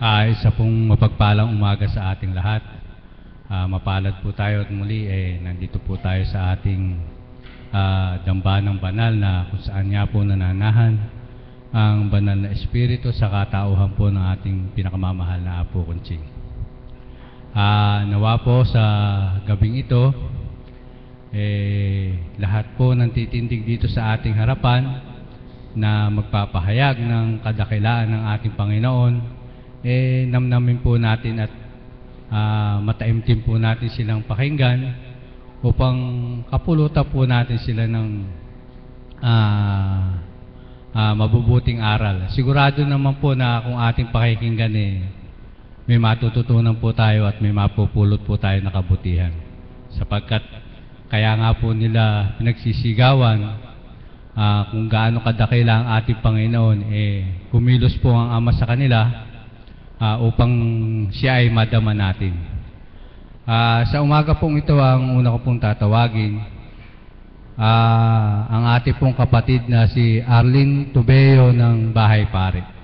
Isa pong mapagpalang umaga sa ating lahat. Mapalad po tayo at muli nandito po tayo sa ating dambanang banal na kung saan nga po nananahan ang banal na espiritu sa katauhan po ng ating pinakamamahal na Apo Kunching. Nawa po sa gabing ito, lahat po ng titindig dito sa ating harapan na magpapahayag ng kadakilaan ng ating Panginoon, namnamin po natin at mataimtim po natin silang pakinggan upang kapulutan po natin sila ng mabubuting aral. Sigurado naman po na kung ating pakikinggan may matututunan po tayo at may mapupulot po tayo na kabutihan. Sapagkat kaya nga po nila pinagsisigawan kung gaano kadakila ang ating Panginoon, kumilos po ang Ama sa kanila upang siya ay madama natin. Sa umaga pong ito, ang una ko pong tatawagin, ang ating pong kapatid na si Arlene Tubeo ng Bahay Pare.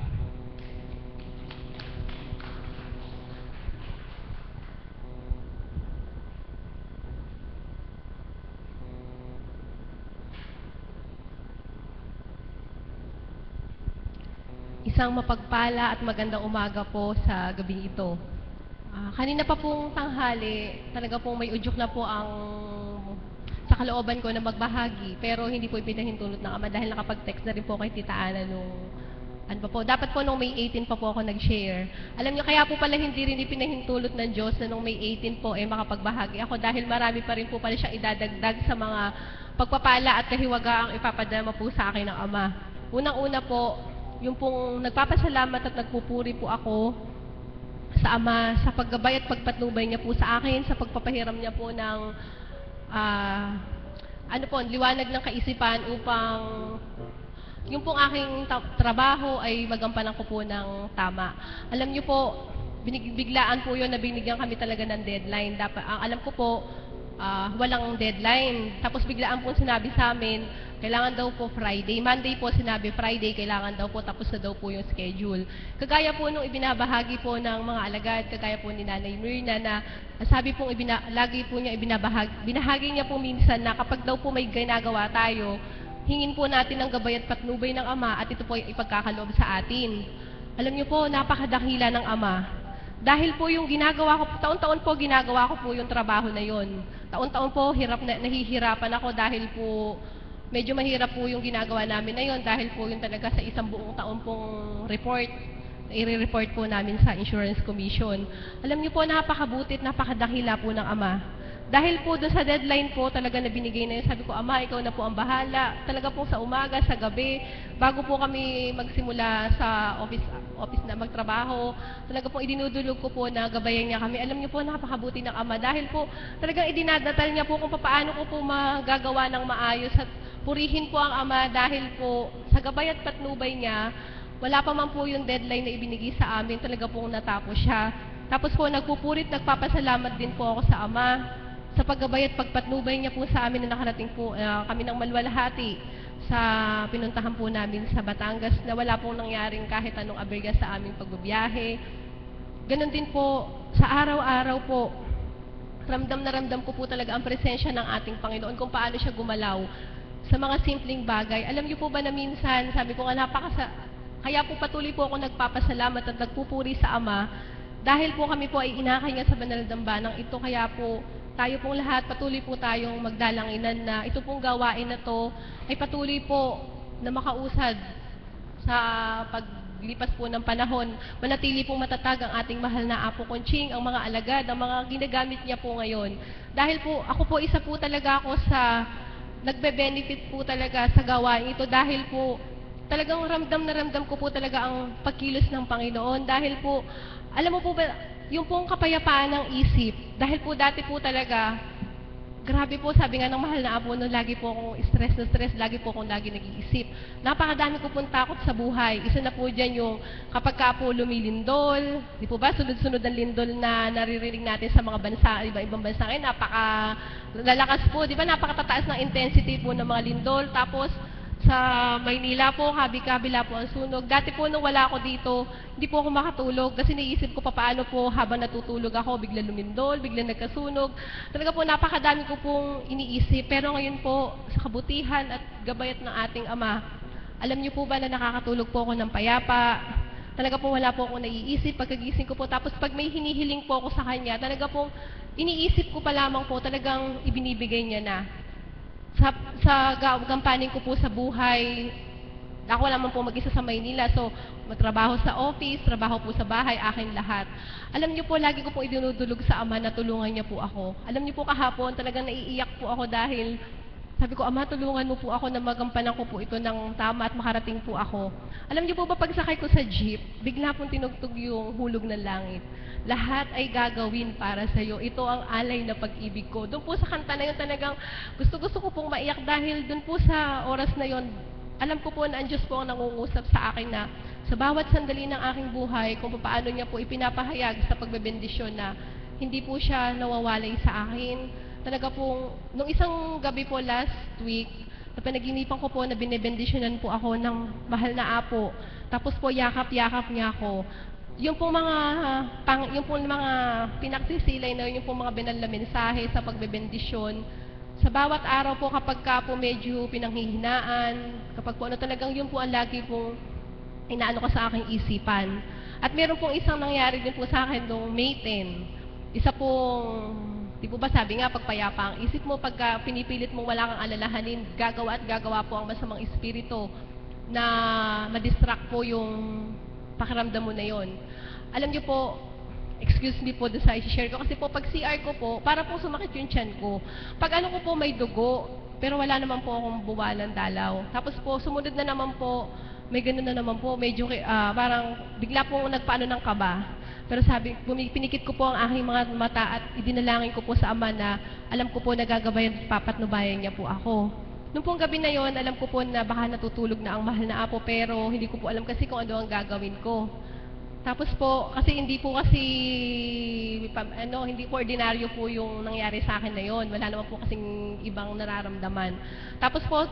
Isang mapagpala at magandang umaga po sa gabing ito. Kanina pa pong tanghali, talaga pong may udyok na po ang sa kalooban ko na magbahagi, pero hindi po ipinahintulot ng Ama dahil nakapag-text na rin po kay Tita Ana nung dapat po nung May 18 pa po ako nag-share. Alam niyo, kaya po pala hindi rin ipinahintulot ng Diyos na nung May 18 po makapagbahagi ako dahil marami pa rin po pala siya idadagdag sa mga pagpapala at kahiwaga ang ipapadama po sa akin ng Ama. Unang-una po, yung pong nagpapasalamat at nagpupuri po ako sa Ama sa paggabay at pagpatnubay niya po sa akin, sa pagpapahiram niya po ng liwanag ng kaisipan upang yung pong aking trabaho ay magampanan ko po ng tama. Alam niyo po, biglaan po yun na binigyan kami talaga ng deadline. Alam ko po, walang deadline. Tapos biglaan po sinabi sa amin, kailangan daw po Friday. Monday po sinabi Friday, kailangan daw po tapos na daw po yung schedule. Kagaya po nung ibinabahagi po ng mga alagad, kagaya po ni Nanay Myrna na sabi pong lagi po niya binahagi niya po minsan na kapag daw po may ginagawa tayo, hingin po natin ang gabay at patnubay ng Ama at ito po ay ipagkakaloob sa atin. Alam niyo po, napakadakila ng Ama. Dahil po yung ginagawa ko, taon-taon po ginagawa ko po yung trabaho na yon. Taon-taon po nahihirapan ako dahil po medyo mahirap po yung ginagawa namin na yon dahil po yung talaga sa isang buong taon pong report, i-report po namin sa Insurance Commission. Alam niyo po, napakabuti at napakadakila po ng Ama. Dahil po doon sa deadline po talaga na binigay na yun, sabi ko, Ama, ikaw na po ang bahala. Talaga po sa umaga, sa gabi, bago po kami magsimula sa office na magtrabaho, talaga po idinudulog ko po na gabayan niya kami. Alam niyo po, napakabuti ng Ama dahil po talagang idinadatal niya po kung paano ko po magagawa ng maayos at purihin po ang Ama dahil po sa gabay at patnubay niya, wala pa man po yung deadline na ibinigay sa amin, talaga pong natapos siya. Tapos po nagpupurit, nagpapasalamat din po ako sa Ama sa paggabay at pagpatnubay niya po sa amin na nakarating po kami ng maluwalhati sa pinuntahan po namin sa Batangas na wala pong nangyaring kahit anong aberya sa aming pagbabiyahe. Ganon din po sa araw-araw po, ramdam na ramdam ko po talaga ang presensya ng ating Panginoon kung paano siya gumalaw sa mga simpleng bagay. Alam niyo po ba na minsan, sabi ko nga kaya po patuloy po ako nagpapasalamat at nagpupuri sa Ama dahil po kami po ay inakay nga sa banal na dambanang ito, kaya po tayo pong lahat, patuloy po tayong magdalanginan na ito pong gawain na to ay patuloy po na makausad sa paglipas po ng panahon. Manatili pong matatag ang ating mahal na Apo Kunching, ang mga alagad, ang mga ginagamit niya po ngayon. Dahil po, ako po isa po talaga ako sa nagbe-benefit po talaga sa gawain ito dahil po talagang ramdam na ramdam ko po talaga ang pagkilos ng Panginoon dahil po, alam mo po ba, yung pong kapayapaan ng isip, dahil po dati po talaga, grabe po, sabi nga ng mahal na Apo, no, lagi po akong stress, lagi po akong nag-iisip. Napakadami ko pong takot sa buhay. Isa na po dyan yung kapag ka po lumilindol, di po ba, sunod-sunod ang lindol na naririnig natin sa mga bansa, iba-ibang bansa ngayon, lalakas po, di ba, napakatataas ng intensity po ng mga lindol, tapos Sa Maynila po, kabila po ang sunog. Dati po nung wala ako dito, hindi po ako makatulog kasi naisip ko paano po habang natutulog ako, bigla lumindol, bigla nagkasunog. Talaga po napakadami ko pong iniisip. Pero ngayon po, sa kabutihan at gabayat ng ating Ama, alam niyo po ba na nakakatulog po ako ng payapa? Talaga po wala po akong naiisip pagkagising ko po. Tapos pag may hinihiling po ako sa Kanya, talaga pong iniisip ko pa lamang po, talagang ibinibigay niya na. Gampanin ko po sa buhay, ako naman po mag-isa sa Maynila, so magtrabaho sa office, trabaho po sa bahay, akin lahat. Alam niyo po, lagi ko po idinudulog sa Ama na tulungan niya po ako. Alam niyo po kahapon, talagang naiiyak po ako dahil sabi ko, Ama, tulungan mo po ako na magampanan ko po ito ng tama at makarating po ako. Alam niyo po ba, pagsakay ko sa jeep, bigla pong tinugtog yung hulog ng langit. Lahat ay gagawin para sa iyo. Ito ang alay na pag-ibig ko. Doon po sa kanta na yun talagang gusto ko pong maiyak dahil doon po sa oras na yun, alam ko po na ang Diyos po ang nangungusap sa akin na sa bawat sandali ng aking buhay, kung paano niya po ipinapahayag sa pagbebendisyon na hindi po siya nawawalay sa akin. Talaga pong, nung isang gabi po last week, na panaginipan ko po na binebendisyonan po ako ng mahal na apo. Tapos po yakap-yakap niya ako. Yung pong mga pinagsisilay na yung pong mga banal na mensahe sa pagbebendisyon, sa bawat araw po kapag ka po medyo pinanghihinaan, kapag po ano talagang yun po ang lagi pong inaano ko sa aking isipan. At meron pong isang nangyari din po sa akin noong May 10. Isa pong, di po ba sabi nga, pagpayapa ang isip mo, pagka pinipilit mong wala kang alalahanin, gagawa at gagawa po ang masamang espiritu na ma-distract po yung pakiramdam mo na yon. Alam niyo po, excuse me po doon sa i-share ko, kasi po pag CR ko po, para po sumakit yung tiyan ko. Pag ano ko po may dugo, pero wala naman po akong buwalan dalaw. Tapos po, sumunod na naman po, may ganun na naman po, medyo parang bigla po nagpaano ng kaba. Pero sabi, pinikit ko po ang aking mga mata at idinalangin ko po sa Ama na alam ko po nagagabayan at papatnubayan niya po ako. Nung pong gabi na yon, alam ko po na baka natutulog na ang mahal na apo, pero hindi ko po alam kasi kung ano ang gagawin ko. Tapos po, kasi hindi po hindi po ordinaryo po yung nangyari sa akin na yon. Wala naman po kasing ibang nararamdaman. Tapos po,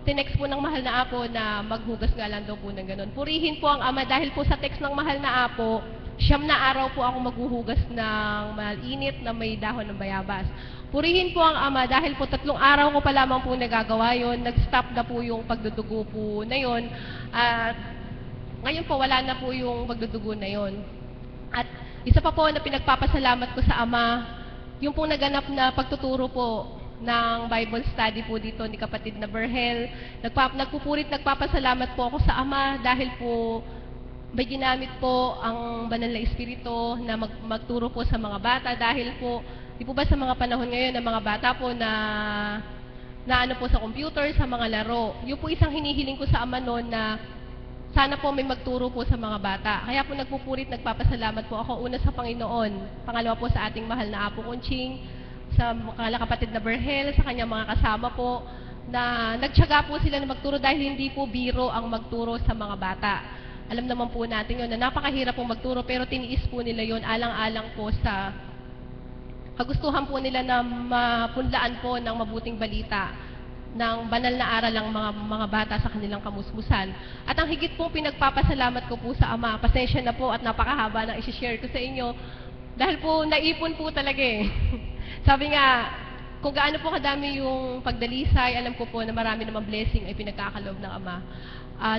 tinext po ng mahal na apo na maghugas nga lang daw po ng ganun. Purihin po ang Ama dahil po sa text ng mahal na apo, 9 na araw po ako maghuhugas ng malinit na may dahon ng bayabas. Purihin po ang Ama dahil po 3 araw ko pa lamang po nagagawa yon. Nag-stop na po yung pagdudugo po na yon. At ngayon po wala na po yung pagdudugo na yon. At isa pa po na pinagpapasalamat ko sa Ama, yung pong naganap na pagtuturo po ng Bible study po dito ni kapatid na Berhel. Nagpapasalamat po ako sa Ama dahil po may ginamit po ang banal na espiritu na magturo po sa mga bata dahil po, di po ba sa mga panahon ngayon ng mga bata po na ano po sa computer, sa mga laro. Yung po isang hinihiling ko sa Ama noon na sana po may magturo po sa mga bata. Kaya po nagpapasalamat po ako una sa Panginoon, pangalawa po sa ating mahal na Apo Conching, sa mga kapatid na Berhel, sa kanyang mga kasama po, na nagtiyaga po sila na magturo dahil hindi po biro ang magturo sa mga bata. Alam naman po natin yun na napakahirap pong magturo pero tiniis po nila yun alang-alang po sa kagustuhan po nila na mapunlaan po ng mabuting balita ng banal na aral ang mga bata sa kanilang kamusmusan. At ang higit pong pinagpapasalamat ko po sa Ama, pasensya na po at napakahaba na i-share ko sa inyo dahil po naipon po talaga eh. Sabi nga, kung gaano po kadami yung pagdalisay, alam ko po na marami namang blessing ay pinagkakaloob ng Ama.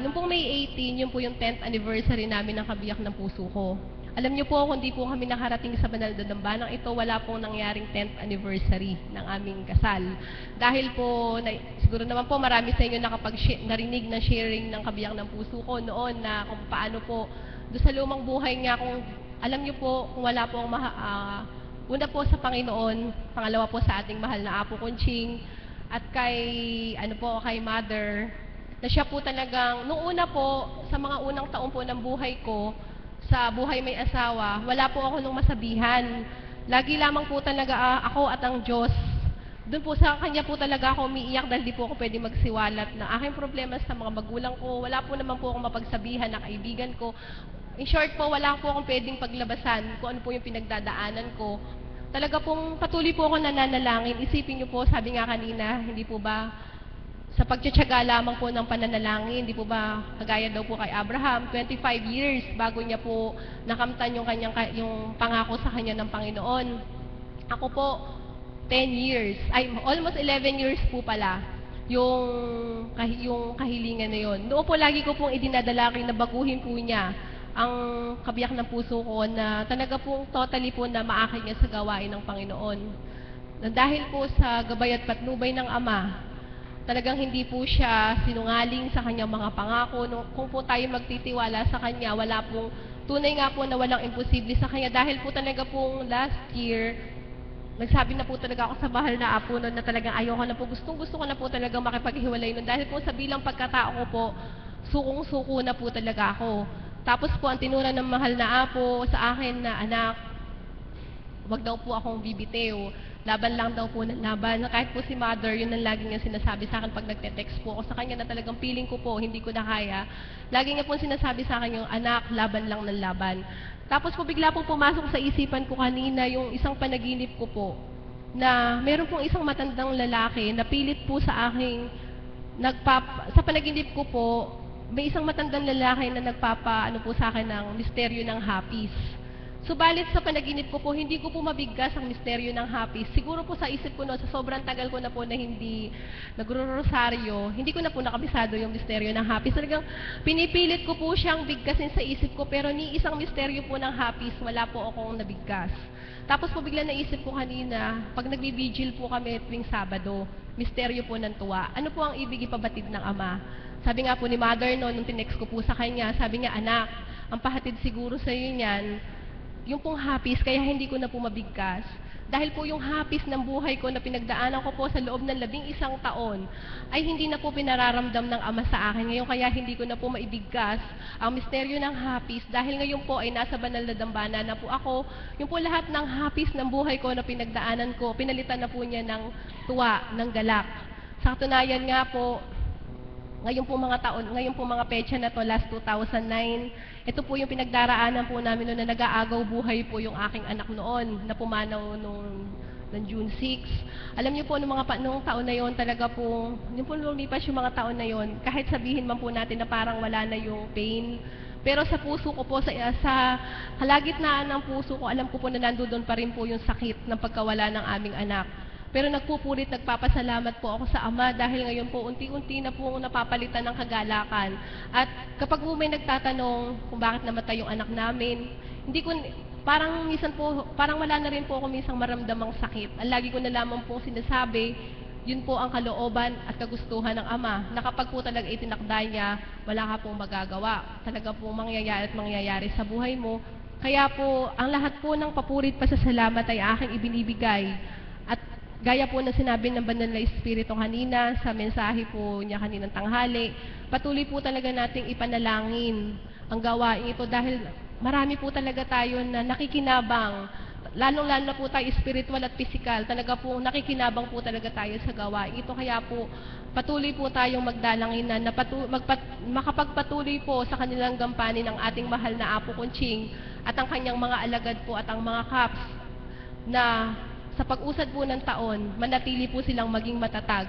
Nung pong May 18, yun po yung 10th anniversary namin ng Kabiyak ng Puso Ko. Alam niyo po, kung di po kami nakarating sa banal na dambanang ito, wala pong nangyaring 10th anniversary ng aming kasal. Dahil po, siguro naman po marami sa inyo narinig na sharing ng Kabiyak ng Puso Ko noon na kung paano po, doon sa lumang buhay nga, kung alam niyo po, kung wala pong una po sa Panginoon, pangalawa po sa ating mahal na Apo Conching, at kay Mother, na siya po talagang, nung una po, sa mga unang taon po ng buhay ko, sa buhay may asawa, wala po ako nung masabihan. Lagi lamang po talaga ako at ang Diyos. Doon po sa kanya po talaga ako umiiyak dahil di po ako pwede magsiwalat na aking problema sa mga magulang ko. Wala po naman po akong mapagsabihan na kaibigan ko. In short po, wala po akong pwedeng paglabasan kung ano po yung pinagdadaanan ko. Talaga pong patuloy po ako nananalangin. Isipin niyo po, sabi nga kanina, hindi po ba, sa pagtiyatsaga lamang po ng pananalangin, di po ba, kagaya daw po kay Abraham, 25 years bago niya po nakamtan yung pangako sa kanya ng Panginoon. Ako po, 10 years, ay almost 11 years po pala, yung kahilingan na yon. Noon po lagi ko pong idinadalangin na baguhin po niya ang kabiyak ng puso ko na talaga pong totally po na maakin niya sa gawain ng Panginoon. Na dahil po sa gabay at patnubay ng Ama, talagang hindi po siya sinungaling sa kanyang mga pangako. Kung po tayo magtitiwala sa kanya, wala pong, tunay nga po na walang imposible sa kanya. Dahil po talaga pong last year, nagsabi na po talaga ako sa mahal na apo noon na talagang ayoko na po, gusto ko na po talagang makipaghiwalay noon. Dahil po sa bilang pagkatao ko po, sukong-suko na po talaga ako. Tapos po, ang tinura ng mahal na apo sa akin na, anak, wag daw po akong bibitiw. Laban lang daw po ng laban. Kahit po si mother, yun ang lagi niya sinasabi sa akin pag nagte-text po ako sa kanya na talagang feeling ko po, hindi ko na kaya. Lagi niya po sinasabi sa akin yung, anak, laban lang ng laban. Tapos po bigla po pumasok sa isipan ko kanina yung isang panaginip ko po na meron pong isang matandang lalaki na pilit po sa aking sa panaginip ko po, may isang matandang lalaki na ano po sa akin ng misteryo ng hapis. Subalit sa panaginip ko po, hindi ko po mabigkas ang misteryo ng hapis. Siguro po sa isip ko no, sa sobrang tagal ko na po na hindi nagro-rosaryo, hindi ko na po nakabisado yung misteryo ng hapis. Talagang pinipilit ko po siyang bigkasin sa isip ko, pero ni isang misteryo po ng hapis, wala po akong nabigkas. Tapos po bigla naisip ko kanina, pag nagbi-vigil po kami tuwing Sabado, misteryo po ng tuwa. Ano po ang ibig ipabatid ng Ama? Sabi nga po ni Mother no, nung tinext ko po sa kanya, sabi niya, anak, ang pahatid siguro sa iyo niyan, yung pong hapis, kaya hindi ko na po mabigkas. Dahil po yung hapis ng buhay ko na pinagdaanan ko po sa loob ng 11 taon, ay hindi na po pinararamdam ng Ama sa akin. Ngayon kaya hindi ko na po maibigkas ang misteryo ng hapis, dahil ngayon po ay nasa banal na dambana na po ako. Yung po lahat ng hapis ng buhay ko na pinagdaanan ko, pinalitan na po niya ng tuwa, ng galak. Sa katunayan nga po, ngayon po mga petsa na to, last 2009, ito po yung pinagdaraanan po namin noon na nag-aagaw buhay po yung aking anak noon na pumanaw ng June 6. Alam niyo po, nung taon na yon talaga po, yung po lumipas yung mga taon na yon, kahit sabihin man po natin na parang wala na yung pain, pero sa puso ko po, sa kalagitnaan ng puso ko, alam ko po na nandoon pa rin po yung sakit ng pagkawala ng aming anak. Pero nagpupulit, nagpapasalamat po ako sa Ama dahil ngayon po unti-unti na po napapalitan ng kagalakan. At kapag po may nagtatanong kung bakit namatay yung anak namin, parang wala na rin po ako minsan maramdamang sakit. Ang lagi ko na lamang po sinasabi, yun po ang kalooban at kagustuhan ng Ama, na kapag po talaga itinakda niya, wala ka pong magagawa. Talaga po mangyayari at mangyayari sa buhay mo. Kaya po, ang lahat po ng papurit pasasalamat ay aking ibinibigay. At gaya po na sinabi ng Banal na Espiritu kanina sa mensahe po niya kaninang tanghali, patuloy po talaga nating ipanalangin ang gawain ito dahil marami po talaga tayo na nakikinabang, lalong-lalo na po tayo spiritual at physical, talaga po nakikinabang po talaga tayo sa gawain ito. Kaya po patuloy po tayong magdalangin na makapagpatuloy po sa kanilang gampanin ng ating mahal na Apo Kunching at ang kanyang mga alagad po at ang mga kaps na sa pag-usad po ng taon, manatili po silang maging matatag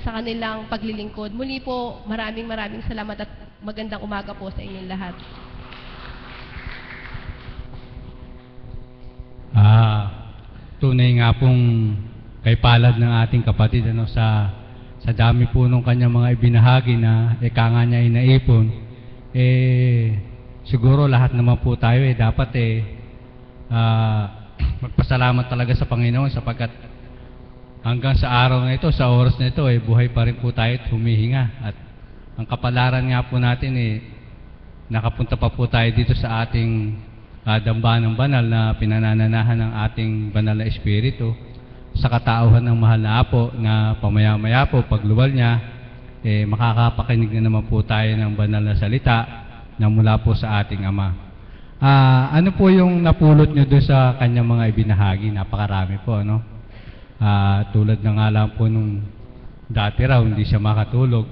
sa kanilang paglilingkod. Muli po, maraming salamat at magandang umaga po sa inyong lahat. Tunay nga pong kay palad ng ating kapatid sa dami po nung kanyang mga ibinahagi na eka nga niya inaipon, siguro lahat naman po tayo dapat magpasalamat talaga sa Panginoon sapagkat hanggang sa araw na ito, sa oras na ito, buhay pa rin po tayo at humihinga. At ang kapalaran nga po natin nakapunta pa po tayo dito sa ating dambanang banal na pinanananahan ng ating banal na Espiritu sa katauhan ng mahal na Apo na pamaya-maya po pagluwal niya, makakapakinig na naman po tayo ng banal na salita na mula po sa ating Ama. Ano po yung napulot nyo doon sa kanyang mga ibinahagi? Napakarami po, ano? Tulad na nga lang po nung dati raw, hindi siya makatulog.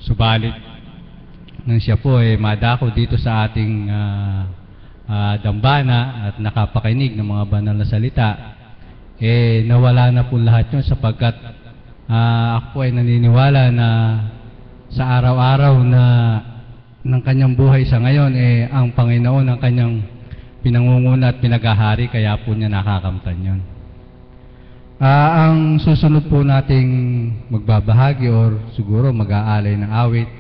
Subalit, nang siya po madako dito sa ating dambana at nakapakinig ng mga banal na salita, nawala na po lahat yun sapagkat Ako po ay naniniwala na sa araw-araw na ng kanyang buhay sa ngayon, ang Panginoon ang kanyang pinangunguna at pinaghahari, kaya po niya nakakamtan yun. Ang susunod po nating magbabahagi or siguro mag-aalay ng awit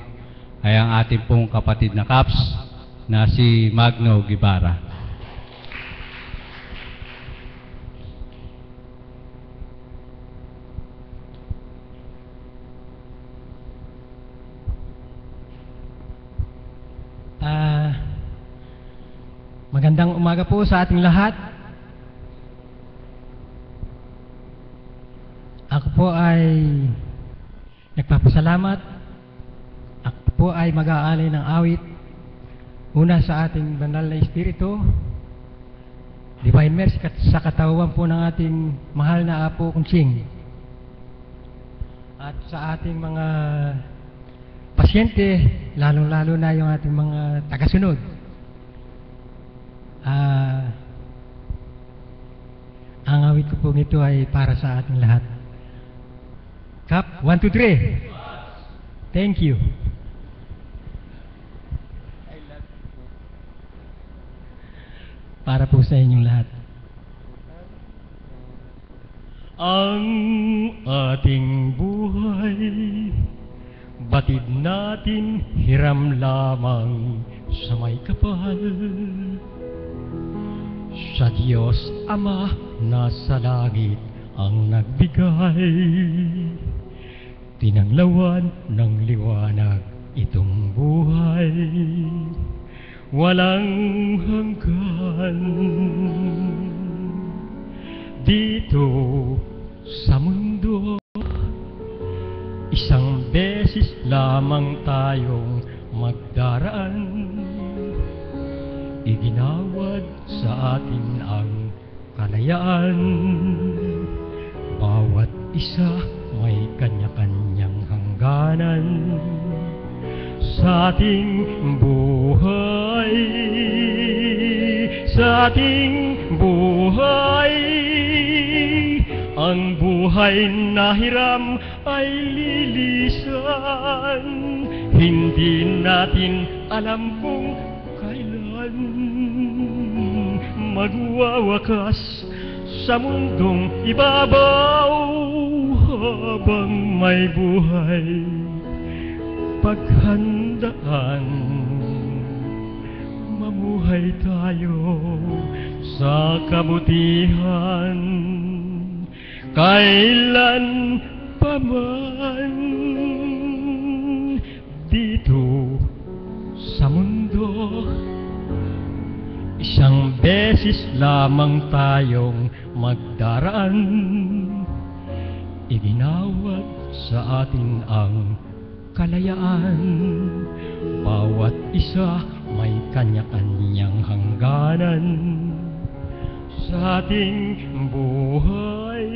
ay ang ating pong kapatid na Caps na si Magno Guevara. Magandang umaga po sa ating lahat. Ako po ay nagpapasalamat. Ako po ay mag-aalay ng awit. Una sa ating banal na espiritu, Divine Mercy, sa katawan po ng ating mahal na Apo Kunsing. At sa ating mga pasyente, lalong-lalo na yung ating mga tagasunod. Ang awit ko po nito ay para sa ating lahat. Kap, 1, 2, 3. Thank you. Para po sa inyong lahat. Ang ating buhay, batid natin hiram lamang sa may kapal. Sa Diyos Ama na sa langit ang nagbigay, tinanglawan ng liwanag itong buhay, walang hanggan. Dito sa mundo, isang beses lamang tayong magdaraan. Iginawad sa atin ang kalayaan. Bawat isa may kanya-kanyang hangganan. Sa ating buhay, sa ating buhay, ang buhay na hiram ay lilisan. Hindi natin alam kung kailan magwawakas sa mundong ibabaw. Habang may buhay, paghandaan, mamuhay tayo sa kabutihan. Kailan pa man dito sa mundo, isang beses lamang tayong magdaraan. Iginawad sa atin ang kalayaan. Bawat isa may kanya-kanyang hangganan. Sa ating buhay,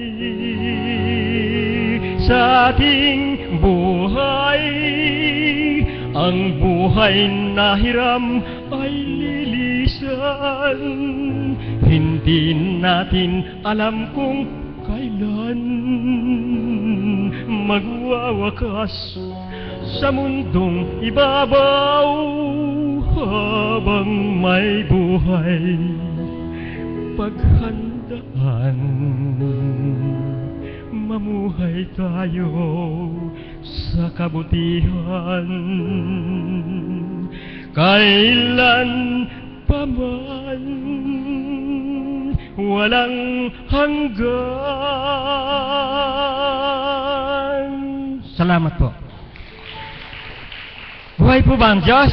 sa ating buhay, ang buhay na hiram ay lilisan. Hindi natin alam kung kailan magwawakas sa mundong ibabaw. Habang may buhay, paghandaan, mamuhay tayo sa kabutihan. Kailan pa man, walang hanggan. Salamat po. Buhay po ba ang Diyos?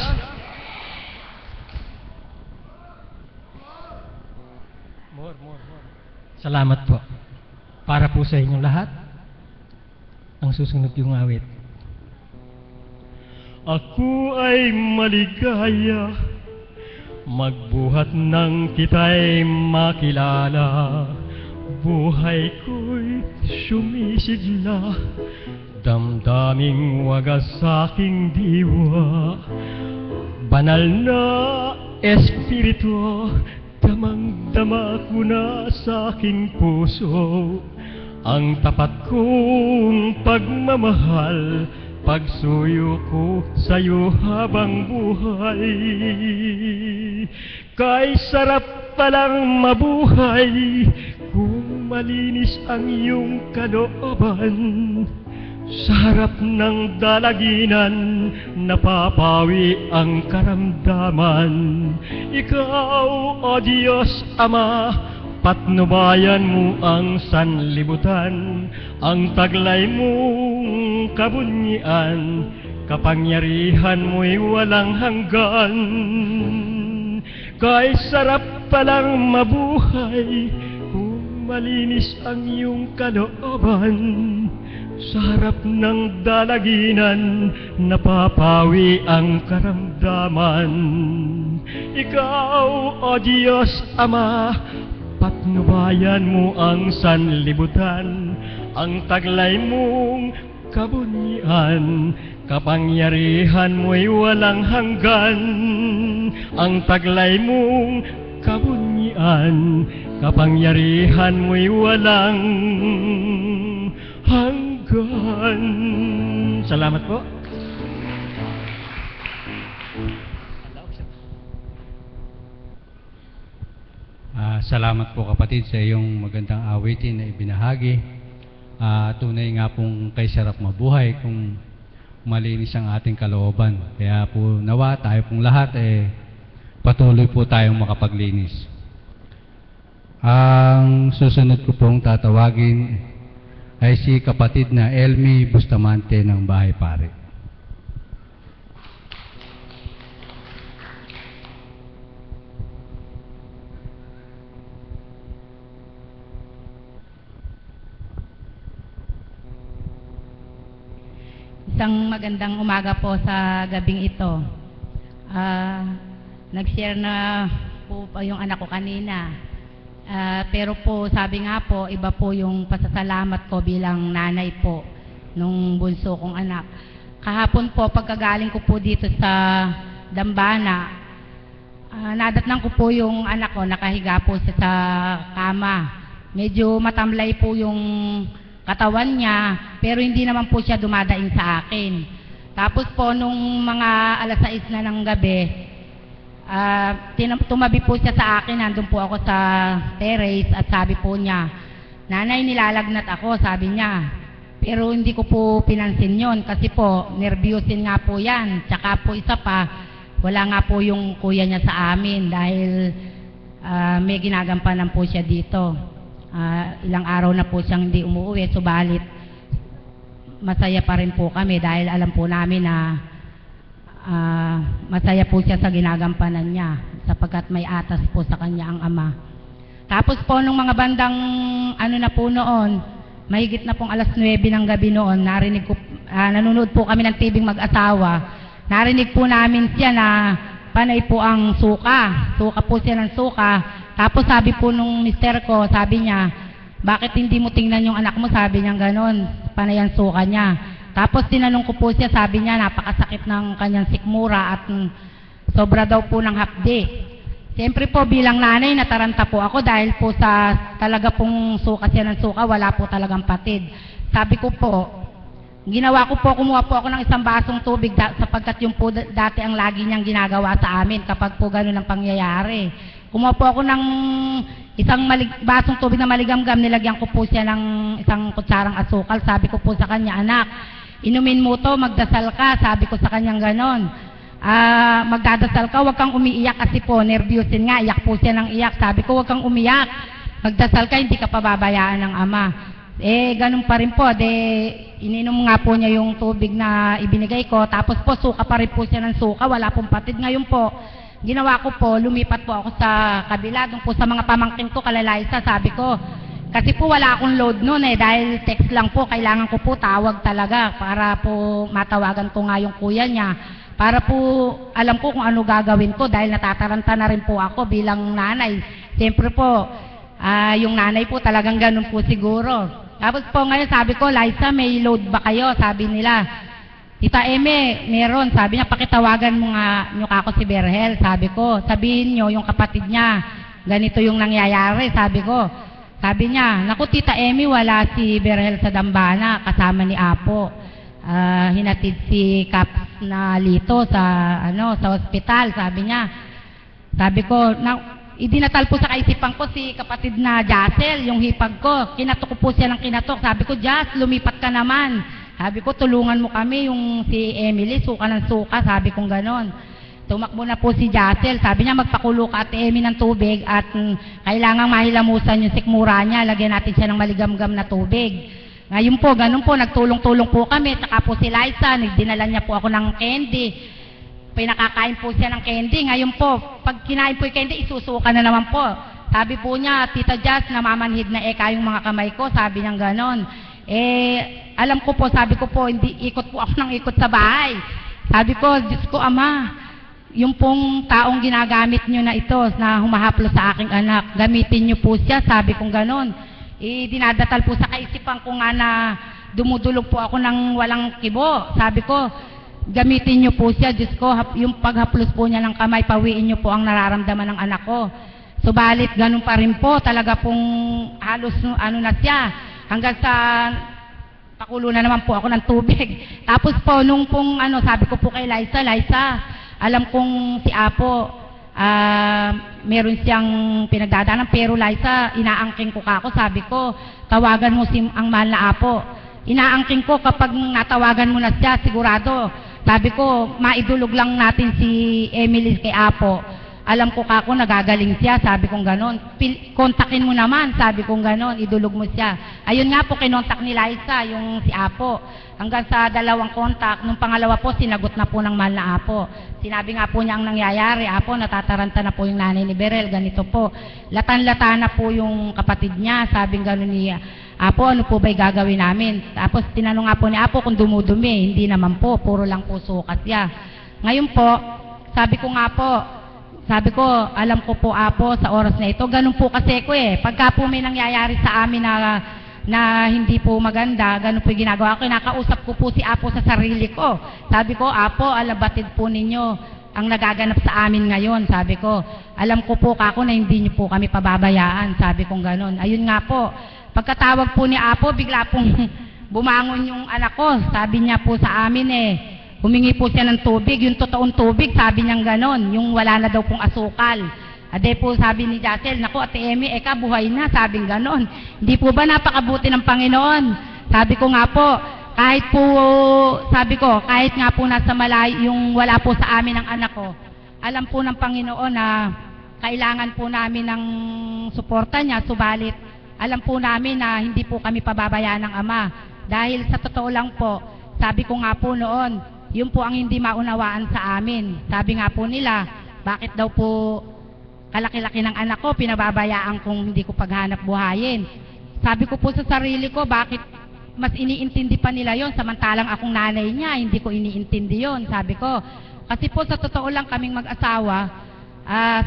More. Salamat po. Para po sa inyong lahat, ang susunod yung awit. Ako ay maligaya, magbuhat ng kita'y makilala. Buhay ko'y sumisigla, damdaming wagas sa aking diwa. Banal na Espiritu, damang-dama ko na sa aking puso ang tapat kong pagmamahal, pagsuyo ko sa'yo habang buhay. Kay sarap palang mabuhay kung malinis ang iyong kalooban. Sa harap ng dalaginan, napapawi ang karamdaman. Ikaw, O Diyos Ama, patnubayan mo ang sanlibutan. Ang taglay mong kabunyian, kapangyarihan mo'y walang hanggan. Kay sarap palang mabuhay kung malinis ang iyong kalooban. Sa harap ng dalaginan, napapawi ang karamdaman. Ikaw, O Diyos Ama, patnubayan mo ang sanlibutan. Ang taglay mong kabunyian, kapangyarihan mo'y walang hanggan. Ang taglay mong kabunyian, kapangyarihan mo'y walang hanggan. Salamat po. Salamat po kapatid sa iyong magandang awitin na ibinahagi. Tunay nga pong kay sarap mabuhay kung malinis ang ating kalooban. Kaya po nawa tayo pong lahat patuloy po tayong makapaglinis. Ang susunod ko pong tatawagin ay si kapatid na Elmi Bustamante ng Bahay Pare. Isang magandang umaga po sa gabing ito. Nag-share na po yung anak ko kanina. Pero po sabi nga po, iba po yung pasasalamat ko bilang nanay po nung bunso kong anak. Kahapon po, pagkagaling ko po dito sa Dambana, nadatnan ko po yung anak ko, nakahiga po siya sa kama. Medyo matamlay po yung katawan niya, pero hindi naman po siya dumadaing sa akin. Tapos po, nung mga alas 6 na ng gabi, tumabi po siya sa akin, nandun po ako sa terrace at sabi po niya, "Nanay, nilalagnat ako," sabi niya. Pero hindi ko po pinansin yon kasi po, nervyusin nga po yan. Tsaka po isa pa, wala nga po yung kuya niya sa amin dahil may ginagampanan po siya dito. Ilang araw na po siyang hindi umuwi, subalit masaya pa rin po kami dahil alam po namin na masaya po siya sa ginagampanan niya sapagkat may atas po sa kanya ang ama. Tapos po nung mga bandang na po noon, mahigit na pong alas 9 ng gabi noon, narinig ko, nanonood po kami ng TV mag-asawa, narinig po namin siya na panay po ang suka po siya ng suka. Tapos sabi po nung mister ko, sabi niya, "Bakit hindi mo tingnan yung anak mo?" Sabi niya ganon, panay ang suka niya. Tapos tinanong ko po siya, sabi niya napakasakit ng kanyang sikmura at sobra daw po ng hapdi. Siyempre po bilang nanay nataranta po ako dahil po sa talaga pong suka siya ng suka, wala po talagang patid. Sabi ko po, ginawa ko po, kumuha po ako ng isang basong tubig sapagkat yung po dati ang lagi niyang ginagawa sa amin kapag po ganun ang pangyayari. Kumuha po ako ng isang basong tubig na maligamgam, nilagyan ko po siya ng isang kutsarang asukal. Sabi ko po sa kanya, "Anak, inumin mo to, magdasal ka." Sabi ko sa kanyang ganon. "Magdadasal ka, huwag kang umiiyak," kasi po, nervyusin nga, iyak po siya ng iyak. Sabi ko, "Huwag kang umiyak, magdasal ka, hindi ka pababayaan ng ama." Ganun pa rin po, ininom nga po niya yung tubig na ibinigay ko, tapos po, suka pa rin po siya ng suka, wala pong patid. Ngayon po, ginawa ko po, lumipat po ako sa kabila, doon po sa mga pamangkin ko, kalalaysa, sabi ko, kasi po wala akong load noon dahil text lang po, kailangan ko po tawag talaga para po matawagan ko nga yung kuya niya, para po alam ko kung ano gagawin ko dahil natataranta na rin po ako bilang nanay. Siyempre po, yung nanay po talagang ganun po siguro. Tapos po ngayon sabi ko, "Liza, may load ba kayo?" Sabi nila, "Tita Eme, meron." Sabi niya, "Pakitawagan mo nga nyo ako si Berhel." Sabi ko, "Sabihin nyo yung kapatid niya, ganito yung nangyayari." Sabi ko, Sabi niya, naku Tita Emmy, wala si Berhel sa Dambana, kasama ni Apo. Hinatid si Caps na Lito sa ospital, sabi niya. Sabi ko, idinatal po sa kaisipan ko si kapatid na Jassel, yung hipag ko. Kinatok ko po siya ng kinatok. Sabi ko, Jas, lumipat ka naman. Sabi ko, tulungan mo kami, yung si Emily, suka ng suka. Sabi kong ganon. Tumakbo na po si Jassel. Sabi niya, magpakulo ka at Emmy ng tubig at kailangang mahilamusan yung sikmura niya. Lagyan natin siya ng maligamgam na tubig. Ngayon po, ganun po, nagtulong-tulong po kami. Saka po si Liza, nagdinala niya po ako ng candy. Pinakakain po siya ng candy. Ngayon po, pag kinain po yung candy, isusuka na naman po. Sabi po niya, Tita Jazz, namamanhid na yung mga kamay ko. Sabi niya ganon. Alam ko po, sabi ko po, hindi ikot po ako ng ikot sa bahay. Sabi ko, Diyos ko, Ama, yung pong taong ginagamit nyo na ito na humahaplo sa aking anak, gamitin nyo po siya, sabi kong ganon. Dinadatal po sa kaisipan ko nga na dumudulog po ako ng walang kibo. Sabi ko, gamitin nyo po siya, Diyos ko, yung paghaplos po niya ng kamay, pawiin nyo po ang nararamdaman ng anak ko. Subalit, ganun pa rin po, talaga pong halos na siya, hanggang sa pakulo na naman po ako ng tubig. Tapos po, nung pong sabi ko po kay Liza, alam kong si Apo, meron siyang pinagdadaanan, pero Liza, inaangking ko kako, sabi ko, tawagan mo ang mahal na Apo. Inaangking ko kapag natawagan mo na siya, sigurado. Sabi ko, maidulog lang natin si Emily kay Apo. Alam ko kako, nagagaling siya, sabi kong ganon. Kontakin mo naman, sabi kong ganon, idulog mo siya. Ayun nga po, kinontak ni Liza, yung si Apo. Hanggang sa 2 kontak, nung pangalawa po, sinagot na po ng mahal na Apo. Sinabi nga po niya ang nangyayari, Apo, natataranta na po yung nanay ni Berhel, ganito po. Latan-lata na po yung kapatid niya, sabing gano'n niya. Apo, ano po ba'y gagawin namin? Tapos tinanong nga po ni Apo kung dumudumi, hindi naman po, puro lang po sukat siya. Ngayon po, sabi ko nga po, alam ko po Apo, sa oras na ito, ganun po kasi ko pagka po may nangyayari sa amin na hindi po maganda, ganun po yung ginagawa ko, nakausap ko po si Apo sa sarili ko. Sabi ko, Apo, alabatid po ninyo ang nagaganap sa amin ngayon, sabi ko. Alam ko po kako na hindi niyo po kami pababayaan, sabi kong ganun. Ayun nga po, pagkatawag po ni Apo, bigla pong bumangon yung anak ko, sabi niya po sa amin humingi po siya ng tubig, yung totoong tubig, sabi niyang ganon, yung wala na daw pong asukal. Ade po sabi ni Jassel, naku Ate Emmy, buhay na, sabing ganon. Hindi po ba napakabuti ng Panginoon? Sabi ko nga po, kahit nga po nasa malayo, yung wala po sa amin ang anak ko, alam po ng Panginoon na kailangan po namin ng suporta niya, subalit alam po namin na hindi po kami pababayaan ng Ama. Dahil sa totoo lang po, sabi ko nga po noon, yun po ang hindi maunawaan sa amin. Sabi nga po nila, bakit daw po kalaki-laki ng anak ko, pinababayaan kung hindi ko paghanap buhayin. Sabi ko po sa sarili ko, bakit mas iniintindi pa nila yon samantalang akong nanay niya, hindi ko iniintindi yon, sabi ko. Kasi po sa totoo lang kaming mag-asawa,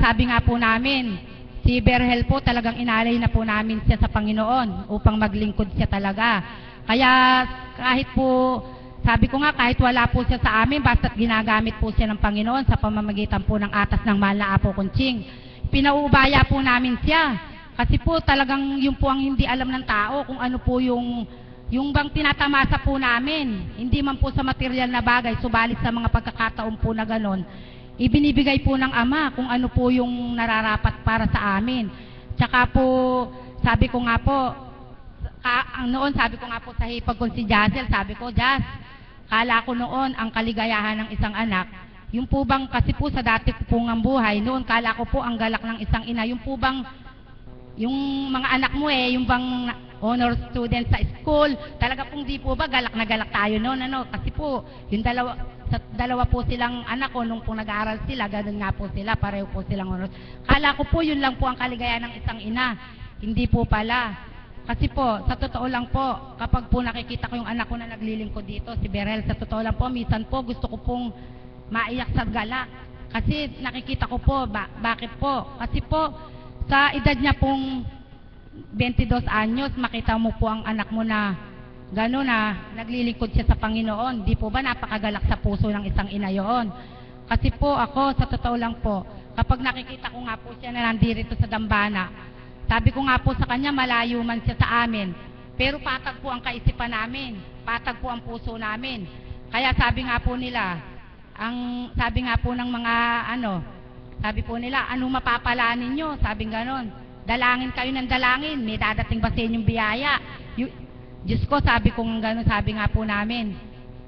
sabi nga po namin, si Berhel po talagang inalay na po namin siya sa Panginoon upang maglingkod siya talaga. Kaya kahit po, sabi ko nga, kahit wala po siya sa amin, basta't ginagamit po siya ng Panginoon sa pamamagitan po ng atas ng mahal na Apo Kunching. Pinaubaya po namin siya. Kasi po talagang yun po ang hindi alam ng tao kung ano po yung bang tinatamasa po namin. Hindi man po sa material na bagay, subalit sa mga pagkakataon po na ganon, ibinibigay po ng Ama kung ano po yung nararapat para sa amin. Tsaka po, sabi ko nga po, noon sabi ko nga po sa hipag ko si Jassel, sabi ko, Jas, kala ko noon ang kaligayahan ng isang anak, yung po bang, kasi po sa dati ko pong ang buhay, noon kala ko po ang galak ng isang ina, yung po bang, yung mga anak mo yung bang honor student sa school, talaga pong di po ba galak na galak tayo noon, kasi po, yung dalawa po silang anak ko, nung po nag-aaral sila, ganun nga po sila, pareho po silang honor. Kala ko po yun lang po ang kaligayahan ng isang ina, hindi po pala. Kasi po, sa totoo lang po, kapag po nakikita ko yung anak ko na naglilingkod dito, si Berhel, sa totoo lang po, minsan po gusto ko pong maiyak sa galak. Kasi nakikita ko po, bakit po? Kasi po, sa edad niya pong 22 anyos, makita mo po ang anak mo na gano'n na naglilingkod siya sa Panginoon. Di po ba napakagalak sa puso ng isang ina yun? Kasi po ako, sa totoo lang po, kapag nakikita ko nga po siya na nandito sa Dambana, Sabi ko nga po sa kanya, malayo man siya sa amin, pero patag po ang kaisipan namin, patag po ang puso namin. Kaya sabi nga po nila, sabi nga po ng mga sabi po nila, ano mapapala ninyo? Sabi ganon, dalangin kayo ng dalangin, may dadating ba sa inyong biyaya? Diyos ko, sabi ko nga ganon, sabi nga po namin,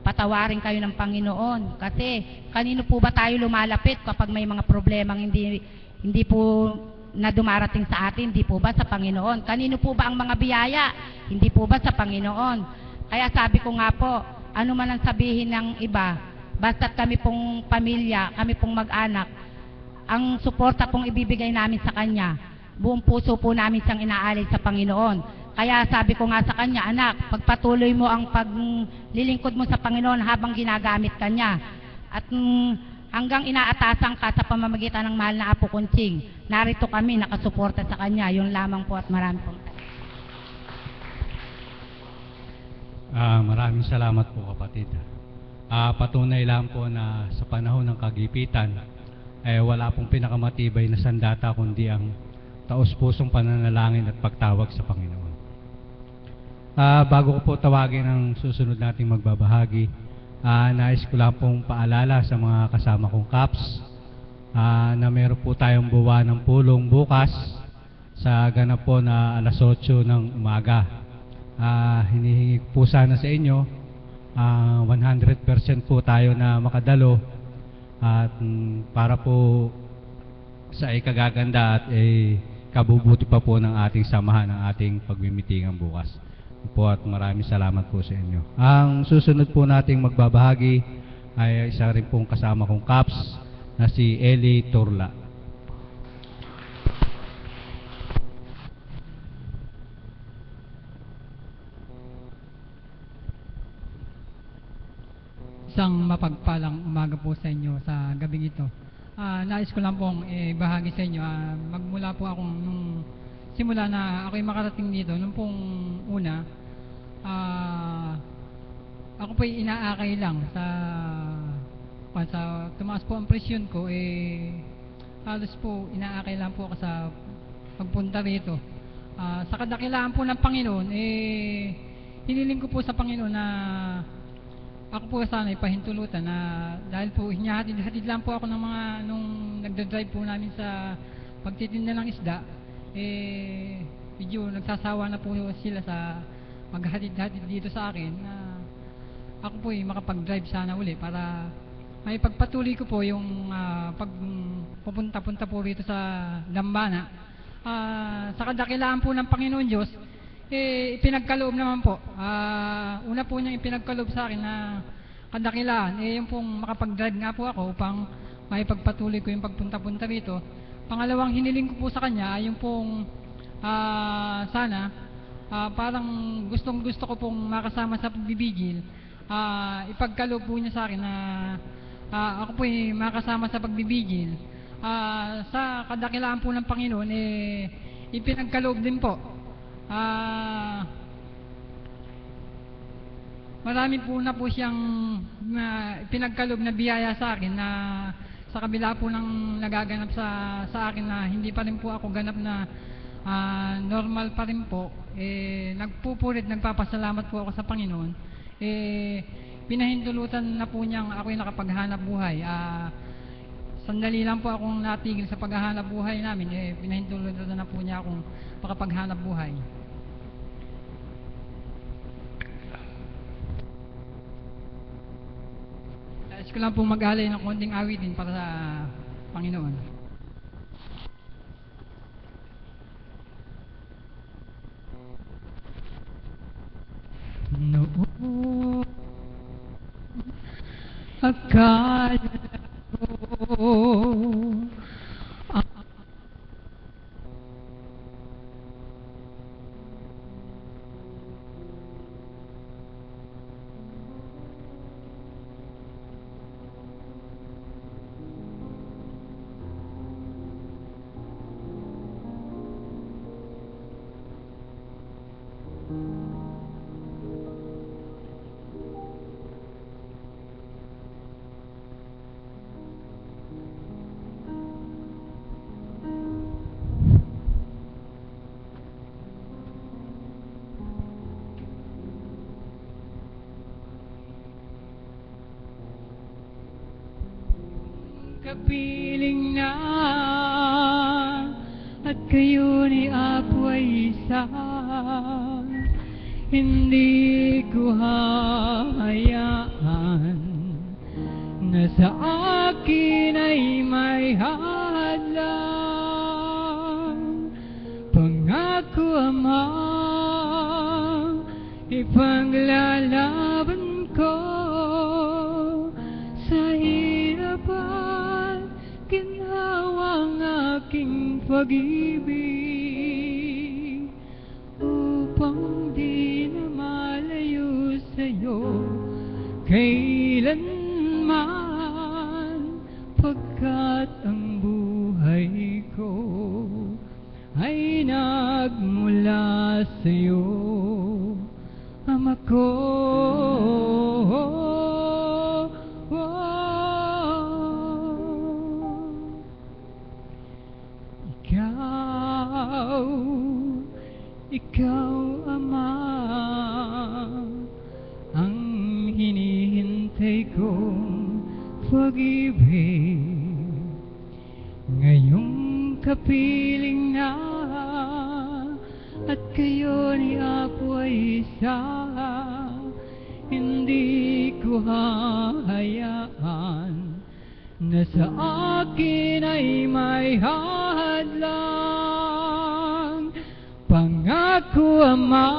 patawarin kayo ng Panginoon. Kasi kanino po ba tayo lumalapit kapag may mga problemang hindi po na dumarating sa atin? Hindi po ba sa Panginoon? Kanino po ba ang mga biyaya? Hindi po ba sa Panginoon? Kaya sabi ko nga po, ano man ang sabihin ng iba, basta't kami pong pamilya, kami pong mag-anak, ang suporta pong ibibigay namin sa Kanya, buong puso po namin siyang inaalay sa Panginoon. Kaya sabi ko nga sa kanya, anak, pagpatuloy mo ang paglilingkod mo sa Panginoon habang ginagamit ka niya. At hanggang inaatasan ka sa pamamagitan ng mahal na Apo Kunching, narito kami nakasuporta sa kanya. Yun lamang po at marami pong Maraming salamat po, kapatid. Patunay lang po na sa panahon ng kagipitan, wala pong pinakamatibay na sandata kundi ang taos-pusong pananalangin at pagtawag sa Panginoon. Bago ko po tawagin ang susunod nating magbabahagi, nais ko lang pong paalala sa mga kasama kong Kaps na meron po tayong buwan ng pulong bukas sa ganap po na alas 8 ng umaga. Hinihingi po sana sa inyo 100% po tayo na makadalo at para po sa ikagaganda at kabubuti pa po ng ating samahan, ng ating pagmimitingan bukas po, at maraming salamat po sa inyo. Ang susunod po nating magbabahagi ay isa rin pong kasama kong Kaps na si Eli Turla. Isang mapagpalang umaga po sa inyo sa gabing ito. Nais ko lang pong bahagi sa inyo. Magmula po akong nung simula na ako'y makarating dito, nung pong una, ako po'y inaakay lang sa tumaas po ang presyon ko, halos po inaakay lang po ako sa pagpunta rito. Sa kadakilaan po ng Panginoon, hiniling ko po sa Panginoon na ako po sana ipahintulutan na dahil po hinahatid-hatid lang po ako ng mga nung nagdadrive po namin sa pagtitinda ng isda, medyo nagsasawa na po sila sa maghatid-hatid dito sa akin na ako po makapag-drive sana uli para may pagpatuloy ko po yung pagpupunta-punta po rito sa Dambana. Sa kadakilaan po ng Panginoon Diyos, ipinagkaloob naman po. Una po niyang ipinagkaloob sa akin na kadakilaan, yung pong makapag-drive nga po ako upang may pagpatuloy ko yung pagpunta-punta rito. Pangalawang hiniling ko po sa kanya, yung pong sana, parang gustong-gusto ko pong makasama sa pagbibigil. Ipagkaloob po niya sa akin na ako po makasama sa pagbibigil. Sa kadakilaan po ng Panginoon, ipinagkaloob din po. Marami po na po siyang pinagkaloob na biyaya sa akin na sa kabila po ng nagaganap sa akin na hindi pa rin po ako ganap na normal pa rin po, nagpupurit, nagpapasalamat po ako sa Panginoon. Pinahintulutan na po niyang ako'y nakapaghanap buhay. Sandali lang po akong natigil sa paghahanap buhay namin, pinahintulutan na po niya akong makapaghanap buhay. Nais ko lang pong mag-alay ng konting awitin para sa Panginoon. Noon akala ko kapiling na at kayo ni Apo ay isa, hindi ko hahayaan na sa akin ay may hadlang. Pangako, Ama, ipaglalaban ko sa hirap at ginhawang aking pag-ibig, upang di na malayo sa'yo kailanman, pagkat ang buhay ko ay nagmula sa'yo, Ama ko. Ikaw, Ama, ang hinihintay kong pag-ibig. Ngayong kapiling na at kayo ni Apo ay isa, hindi ko hahayaan na sa akin ay may hadlang. Pangako, Ama,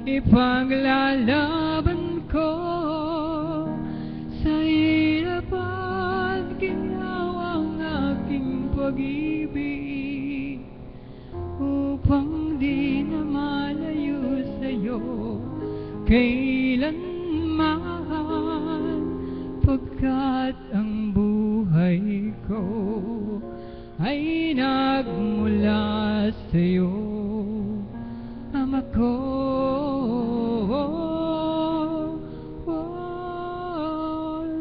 ipaglalaban ko sa hirap at ginhawang aking pag-ibig, upang di na malayo sa'yo kailanman, pagkat ang buhay ko ay nagmula sa'yo, Ama ko.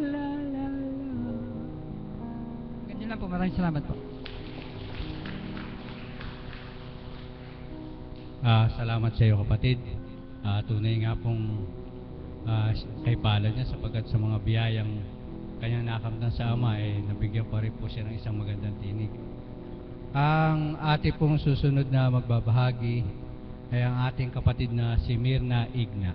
La, la, la. Ganyan lang po. Maraming salamat po. Salamat sa iyo, kapatid. Tunay nga pong kay palad niya, sapagkat sa mga biyayang kanyang nakamtan sa Ama, nabigyan pa rin po siya ng isang magandang tinig. Ang ating pong susunod na magbabahagi ay ang ating kapatid na si Mirna Igna.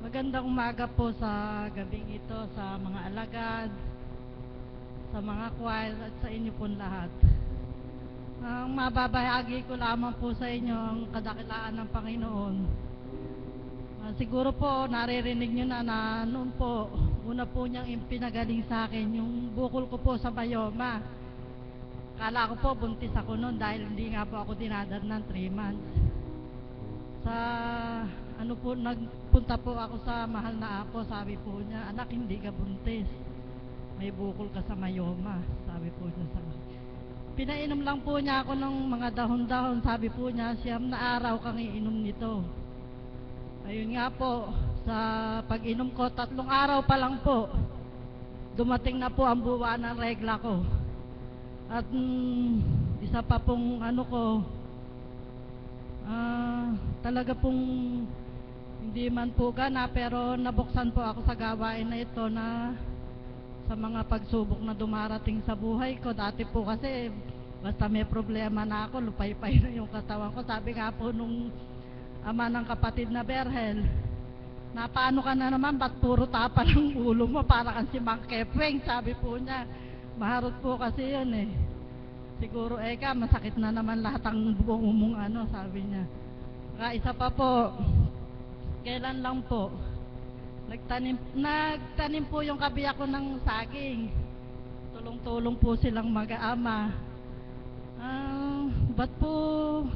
Magandang umaga po sa gabing ito, sa mga alagad, sa mga choir at sa inyo po lahat. Ang mababahagi ko lamang po sa inyo ang kadakilaan ng Panginoon. Siguro po naririnig nyo na noon po, una po niyang impinagaling sa akin yung bukol ko po sa mayoma. Kala ko po buntis ako noon dahil hindi nga po ako dinadad ng 3 months. Nagpunta po ako sa mahal na Apo, sabi po niya, anak, hindi ka buntis, may bukol ka sa mayoma, sabi po niya sa akin. Pinainom lang po niya ako ng mga dahon-dahon, sabi po niya, 9 na araw kang iinom nito. Ayun nga po, sa pag-inom ko, 3 araw pa lang po, dumating na po ang buwan ng regla ko. At isa pa pong talaga pong hindi man po gana, pero nabuksan po ako sa gawain na ito na sa mga pagsubok na dumarating sa buhay ko. Dati po kasi basta may problema na ako, lupay-pay na yung katawan ko. Sabi nga po nung ama ng kapatid na Berhel, na paano ka na naman, ba't puro tapa ng ulo mo, para kang si Mang Kepweng, sabi po niya. Maharot po kasi yun eh. Siguro masakit na naman lahat ang buong mong sabi niya. Isa pa po, kailan lang po, nagtanim po yung kabiyak ko ng saging. Tulong-tulong po silang mag-aama. Ba't po,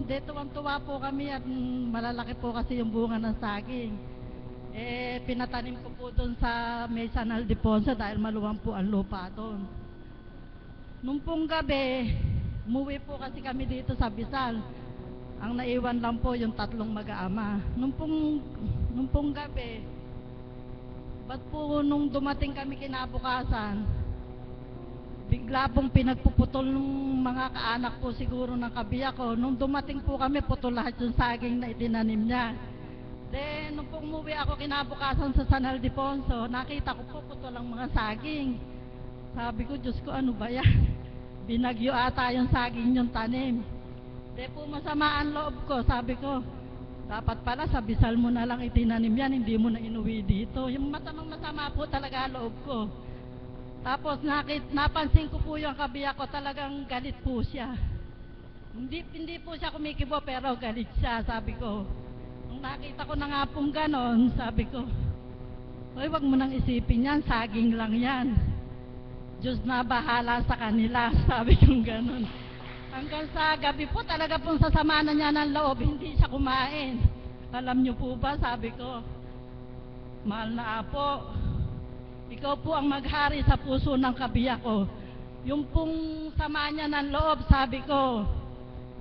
tuwang-tuwa po kami at malalaki po kasi yung bunga ng saging. Pinatanim ko po doon sa may San Aldefonso dahil maluwang po ang lupa doon. Nung pong gabi, umuwi po kasi kami dito sa Bisal. Ang naiwan lang po yung 3 mag-aama. Nung pong gabi, ba't po nung dumating kami kinabukasan, bigla pong pinagpuputol ng mga kaanak po siguro ng kabiyak ko. Nung dumating po kami, putol lahat yung saging na itinanim niya. Then, nung pong umuwi ako kinabukasan sa San Ildefonso, nakita ko po putol ang mga saging. Sabi ko, Diyos ko, ano ba yan? Binagyo ata yung saging yung tanim. Di po masama ang loob ko, sabi ko, dapat pala sa Bisal mo na lang itinanim yan, hindi mo na inuwi dito. Yung masama po talaga ang loob ko. Tapos napansin ko po yung kabiyak ko, talagang galit po siya. Hindi po siya kumikibo pero galit siya, sabi ko. Nung nakita ko na nga pong ganon, sabi ko, hoy, wag mo nang isipin yan, saging lang yan. Diyos na bahala sa kanila, sabi kong ganon. Hanggang sa gabi po talaga pong sasama na niya ng loob, hindi siya kumain. Alam niyo po ba, sabi ko, mahal na apo, ikaw po ang maghari sa puso ng kabiyak ko. Yung pong sama niya ng loob, sabi ko,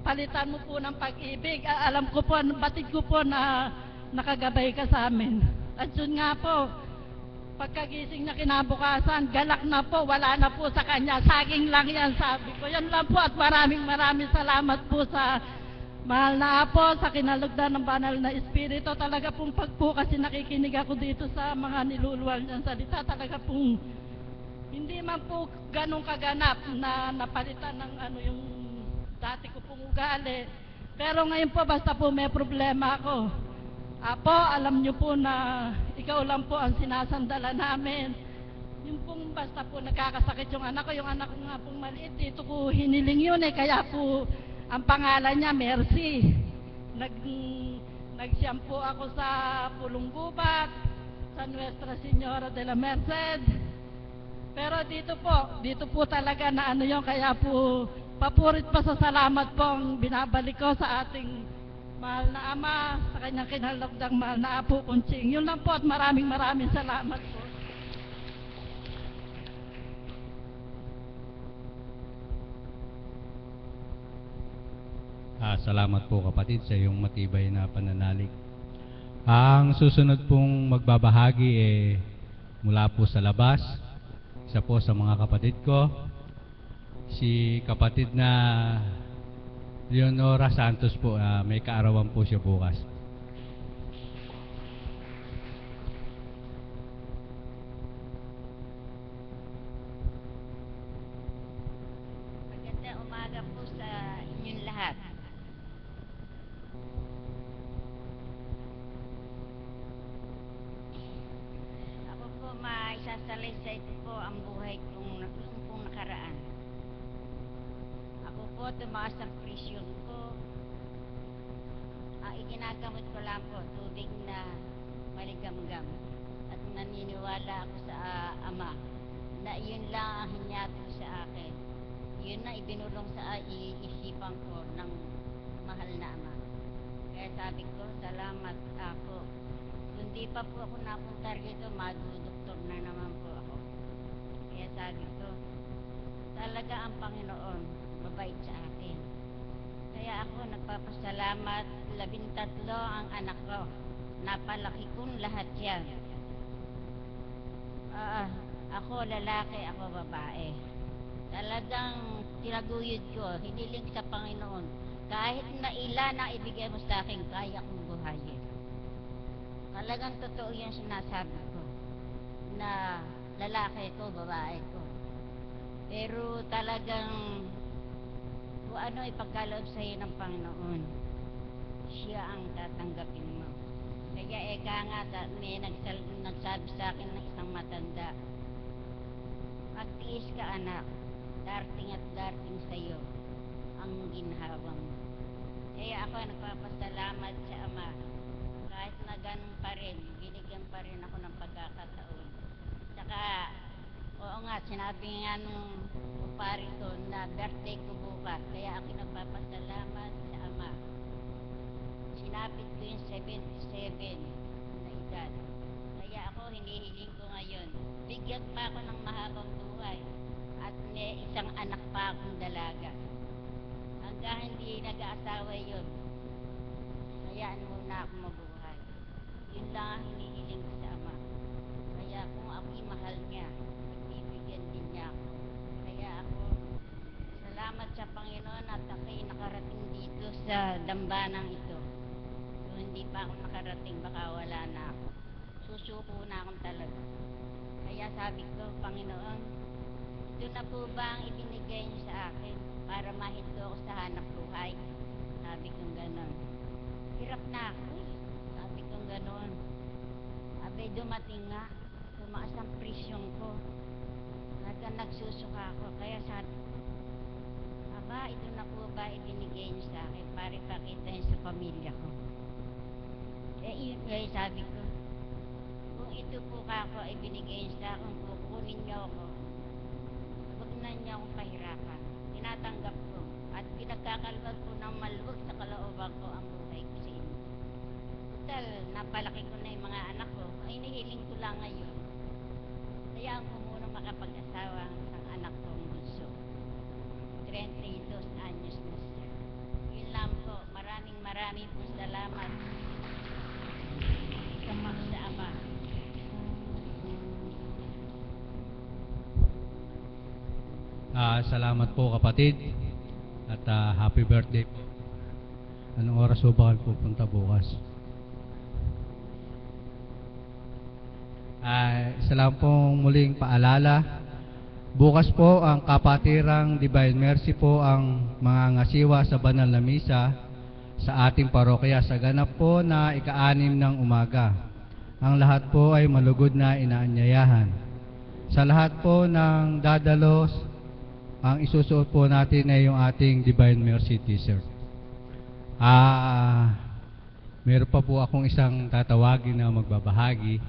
palitan mo po ng pag-ibig. Alam ko po, batid ko po na nakagabay ka sa amin. At yun nga po, pagkagising na kinabukasan, galak na po, wala na po sa kanya, saging lang yan, sabi ko. Yan lang po at maraming salamat po sa mahal na apo, sa kinalugdan ng banal na espiritu. Talaga pong pag po kasi nakikinig ako dito sa mga niluluwal niyang salita, talaga pong hindi man po ganong kaganap na napalitan ng yung dati ko pong ugali. Pero ngayon po, basta po may problema ako. Apo, alam niyo po na ikaw lang po ang sinasandala namin. Yung pong basta po nagkakasakit yung anak ko nga pong maliit, dito ko hiniling yun kaya po ang pangalan niya Mercy. Nag-shampoo ako sa Pulong Gubat, sa Nuestra Señora de la Merced. Pero dito po talaga na yun, kaya po papurit pa sa salamat po ang binabalik ko sa ating mahal na ama, sa kanyang kinalugdang mahal na apo Kunching. Yun lang po at maraming salamat po. Salamat po kapatid sa iyong matibay na pananalig. Ang susunod pong magbabahagi mula po sa labas, isa po sa mga kapatid ko, si kapatid na Leonora Santos po, may kaarawan po siya bukas. Magandang umaga po sa inyong lahat. Ako po maisasalaysay po ang buhay kong nakaraan. Ako po, tumaas ang presyon ko. Iginagamot ko lang po tubig na maligamgam. At naniniwala ako sa Ama na yun lang ang hinyato sa akin. Yun na ibinulong sa isipan ko ng mahal na Ama. Kaya sabi ko, salamat ako. Kung di pa po ako napunta rito, madudoktor na naman po ako. Kaya sabi ko, talaga ang Panginoon mabait sa akin. Kaya ako nagpapasalamat, 13 ang anak ko. Napalaki kong lahat yan. Ako lalaki, ako babae. Talagang tinaguyod ko, hiniling sa Panginoon. Kahit na ilan ang ibigay mo sa akin, kaya kong buhayin. Talagang totoo yung sinasabi ko, na lalaki ko, babae ko. Pero talagang kung ano ipagkaloob sa iyo ng Panginoon, siya ang tatanggapin mo. Kaya nga may nagsabi sa akin ng isang matanda, magtiis ka anak, darting at darting sa iyo ang ginhawa mo. Kaya ako nagpapasalamat sa Ama, kahit na ganun pa rin, binigyan pa rin ako ng pagkakataon. Saka oo nga, sinabi nga nung kumpare ko na birthday ko bukas, kaya ako nagpapasalamat sa Ama. Sinapit ko yung 77 na edad. Kaya ako, hinihiling ko ngayon, bigyan pa ako ng mahabang buhay at may isang anak pa akong dalaga. Hanggang hindi nag-aasawa yun, hayaan muna ako mabuhay. Yun lang ang hinihiling ko sa Ama. Kaya dambanang ito. Kung hindi pa ako nakarating, baka wala na ako. Susuko na akong talaga. Kaya sabi ko, Panginoon, ito na po ba ang ibinigay niyo sa akin para mahito ako sa hanap buhay? Sabi kong ganon. Hirap na ako eh. Sabi kong ganon. Abay dumating nga, tumaas ang presyon ko. Hanggang nagsusuka ako. Kaya sabi ko, aba, ito na po ba ibinigay niyo sa akin para ipakita niyo sa pamilya ko? Yun, sabi ko, kung ito po kako ay binigay niyo sa akin, kukunin niyo ako, huwag na niyo akong pahirapan. Tinatanggap ko at pinagkakalwag ko ng maluwag sa kalooban ko ang buhay ko sa inyo. Total, napalaki ko na yung mga anak ko, ay nihiling ko lang ngayon. Hayaan ko muna makapag-asawa ang isang anak kong bunso. 32 anyos na siya. Yun lang po. Maraming po salamat sa Ama. Salamat po kapatid at happy birthday po. Anong oras po ba kayo pupunta bukas? Isa lang pong muling paalala. Bukas po ang Kapatirang Divine Mercy po ang mga ngasiwa sa banal na misa sa ating parokya sa ganap po na ika-6 ng umaga. Ang lahat po ay malugod na inaanyayahan. Sa lahat po ng dadalos, ang isusuot po natin ay yung ating Divine Mercy t-shirt. Meron pa po akong isang tatawagin na magbabahagi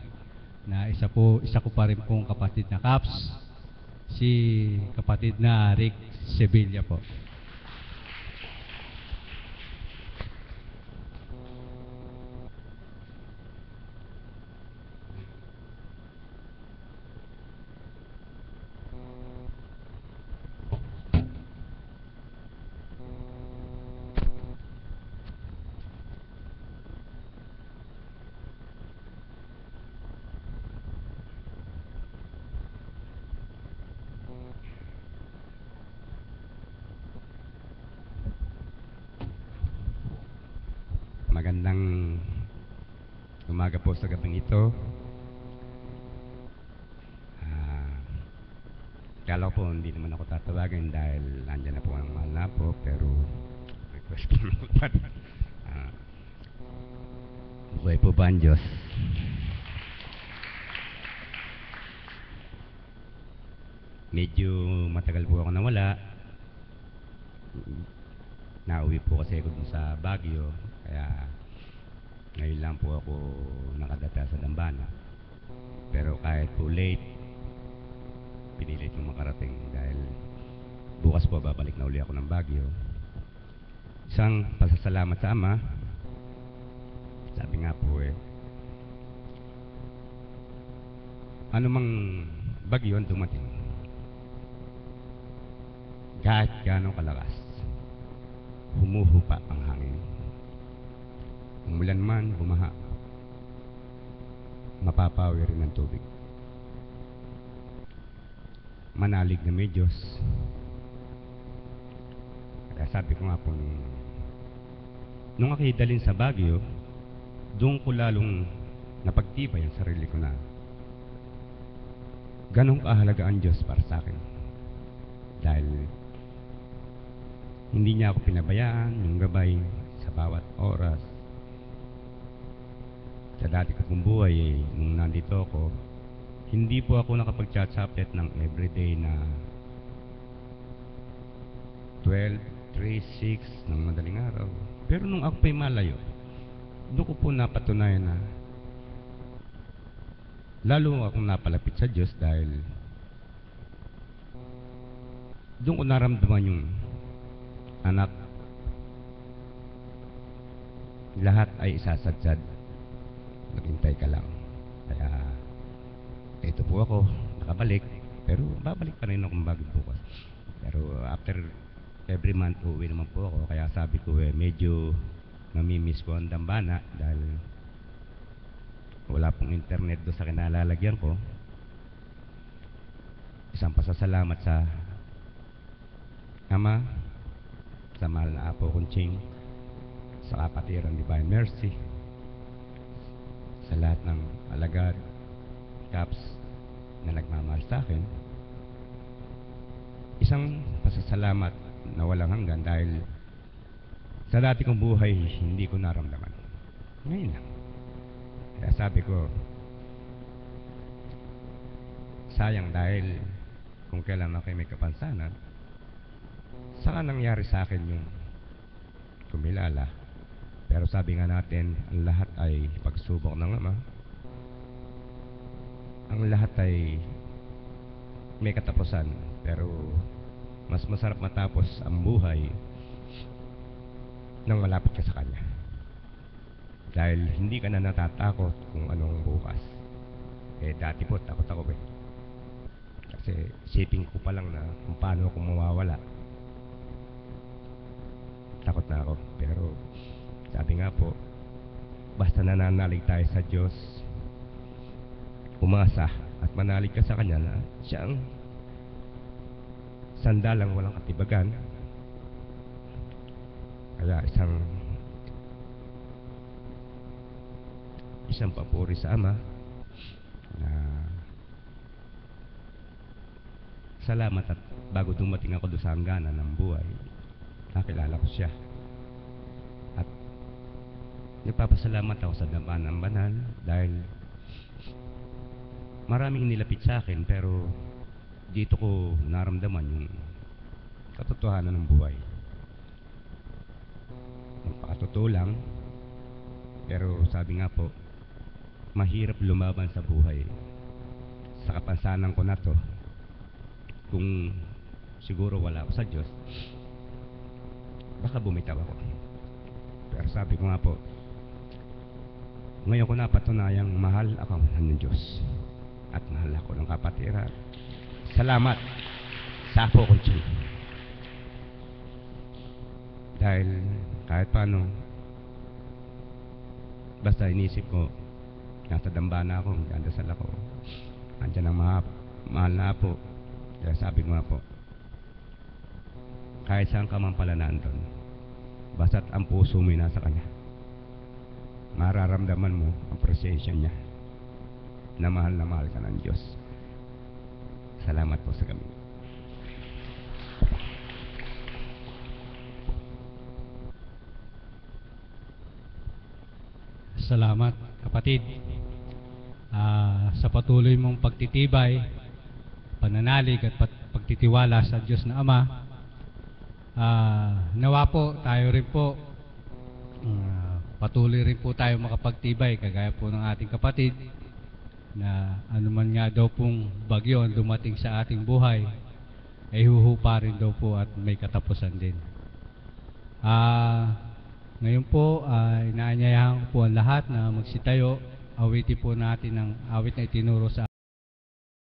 na isa ko pa rin pong kapatid na Caps, si kapatid na Rick Sevilla po. Magandang umaga po sa gabing ito. Kala ko po hindi naman ako tatawagin dahil nandyan na po ang mahal na po, pero request po naman pa. Buhay po ba ang Diyos? Medyo matagal po ako nawala. Nauwi po kasi ako dun sa Baguio, kaya ngayon lang po ako nakadata sa Dambana. Pero kahit po late, pinilit kong makarating dahil bukas po babalik na uli ako ng Baguio. Isang pasasalamat sa Ama. Sabi nga po anumang bagyo ang dumating, kahit gaano kalakas, humuhupa ang hangin. Umulan man, bumaha, mapapawi rin ang tubig. Manalig na may Diyos. Kaya sabi ko nga po, nung ako'y dalhin sa Baguio, doon ko lalong napagtibay ang sarili ko na ganong kahalaga ang Diyos para sa akin. Dahil hindi niya ako pinabayaan yung gabay sa bawat oras. Sa dati ko pong buhay nung nandito ako, hindi po ako nakapag-chat-saplet ng everyday na 12, 3, 6 ng madaling araw. Pero nung ako pa'y malayo, doon ko po napatunayan na lalo akong napalapit sa Diyos dahil doon ko naramdaman yung anak, lahat ay isasadsad, maghintay ka lang. Kaya ito po ako, nakabalik, pero babalik pa rin ako bago bukas. Pero after every month uwi naman po ako, kaya sabi ko medyo mamimiss ko ang Dambana dahil wala pong internet doon sa kinalalagyan ko. Isang pasasalamat sa Ama, sa mahal na apo kong Ching, sa kapatiran Divine Mercy, sa lahat ng alagad, caps na nagmamahal sa akin. Isang pasasalamat na walang hanggan dahil sa dati kong buhay hindi ko naramdaman. Ngayon lang. Kaya sabi ko, sayang dahil kung kailan ako may kapansanan, saka nangyari sa akin yung kumilala. Pero sabi nga natin, ang lahat ay pagsubok ng Ama. Ang lahat ay may katapusan. Pero mas masarap matapos ang buhay nang malapit ka sa Kanya. Dahil hindi ka na natatakot kung anong bukas. Dati po, takot ako eh. Kasi isipin ko pa lang na kung paano ako mawawala. Takot na ako. Pero sabi nga po, basta nananalig tayo sa Diyos, umasa at manalig ka sa Kanya na siyang sandalang walang katibagan. Kaya isang papuri sa Ama na salamat at bago dumating ako doon sa hangganan ng buhay, nakilala ko siya. At nagpapasalamat ako sa Dambana ng Banal dahil maraming nilapit sa akin pero dito ko naramdaman yung katotohanan ng buhay. Magpakatotoo lang, pero sabi nga po, mahirap lumaban sa buhay. Sa kapansanan ko na to, kung siguro wala ako sa Diyos, baka bumitaw ako. Pero sabi ko nga po, ngayon ko napatunayang mahal ako ng Diyos at mahal ako ng kapatiran. Salamat sa apo kong Diyo. Dahil kahit paano, basta inisip ko, nasa Dambana ako, magdadasal ako, andyan ang mahal na apo. Kaya sabi ko nga po, kahit saan ka man pala nandun, basta't ang puso mo'y nasa Kanya, mararamdaman mo ang presensya niya na mahal ka ng Diyos. Salamat po sa kami. Salamat, kapatid. Sa patuloy mong pagtitibay, pananalig at pagtitiwala sa Diyos na Ama, nawa po, tayo rin po, patuloy rin po tayo makapagtibay, kagaya po ng ating kapatid, na anuman nga daw pong bagyo ang dumating sa ating buhay, ay huhupa rin daw po at may katapusan din. Ngayon po, inaanyayahan ko po ang lahat na magsitayo, awitin po natin ang awit na itinuro sa